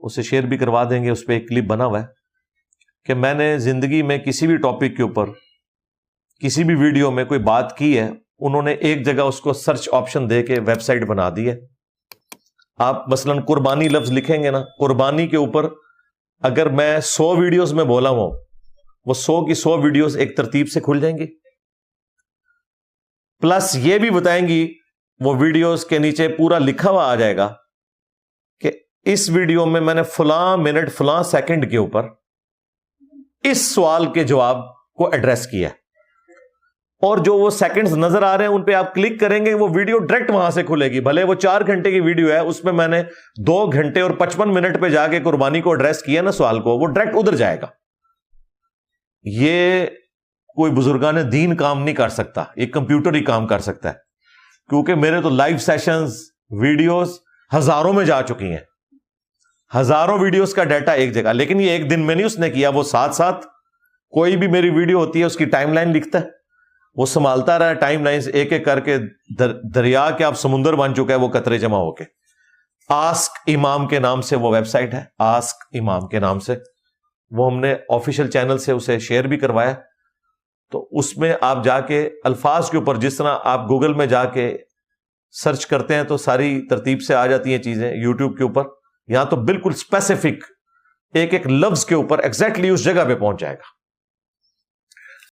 اسے شیئر بھی کروا دیں گے. اس پہ ایک کلپ بنا ہوا ہے کہ میں نے زندگی میں کسی بھی ٹاپک کے اوپر کسی بھی ویڈیو میں کوئی بات کی ہے, انہوں نے ایک جگہ اس کو سرچ آپشن دے کے ویب سائٹ بنا دی ہے. آپ مثلاً قربانی لفظ لکھیں گے نا, قربانی کے اوپر اگر میں 100 ویڈیوز میں بولا ہوں, وہ 100 کی 100 ویڈیوز ایک ترتیب سے کھل جائیں گی. پلس یہ بھی بتائیں گی وہ ویڈیوز کے نیچے پورا لکھا ہوا آ جائے گا کہ اس ویڈیو میں میں نے فلاں منٹ فلاں سیکنڈ کے اوپر اس سوال کے جواب کو ایڈریس کیا ہے. اور جو وہ سیکنڈز نظر آ رہے ہیں ان پہ آپ کلک کریں گے, وہ ویڈیو ڈائریکٹ وہاں سے کھلے گی. بھلے وہ 4 گھنٹے کی ویڈیو ہے, اس میں نے 2 گھنٹے اور 55 منٹ پہ جا کے قربانی کو ایڈریس کیا نا سوال کو, وہ ڈائریکٹ ادھر جائے گا. یہ کوئی بزرگان دین کام نہیں کر سکتا, ایک کمپیوٹر ہی کام کر سکتا ہے. کیونکہ میرے تو لائیو سیشنز ویڈیوز ہزاروں میں جا چکی ہیں, ہزاروں ویڈیوز کا ڈیٹا ایک جگہ. لیکن یہ ایک دن میں نہیں اس نے کیا, وہ ساتھ ساتھ کوئی بھی میری ویڈیو ہوتی ہے اس کی ٹائم لائن لکھتا ہے, وہ سنبھالتا رہا ٹائم لائنز ایک ایک کر کے. دریا کے اب سمندر بن چکا ہے وہ قطرے جمع ہو کے. آسک امام کے نام سے وہ ویب سائٹ ہے, آسک امام کے نام سے. وہ ہم نے آفیشیل چینل سے اسے شیئر بھی کروایا. تو اس میں آپ جا کے الفاظ کے اوپر, جس طرح آپ گوگل میں جا کے سرچ کرتے ہیں تو ساری ترتیب سے آ جاتی ہیں چیزیں, یوٹیوب کے اوپر یہاں تو بالکل اسپیسیفک ایک ایک لفظ کے اوپر ایگزیکٹلی اس جگہ پہ پہنچ جائے گا.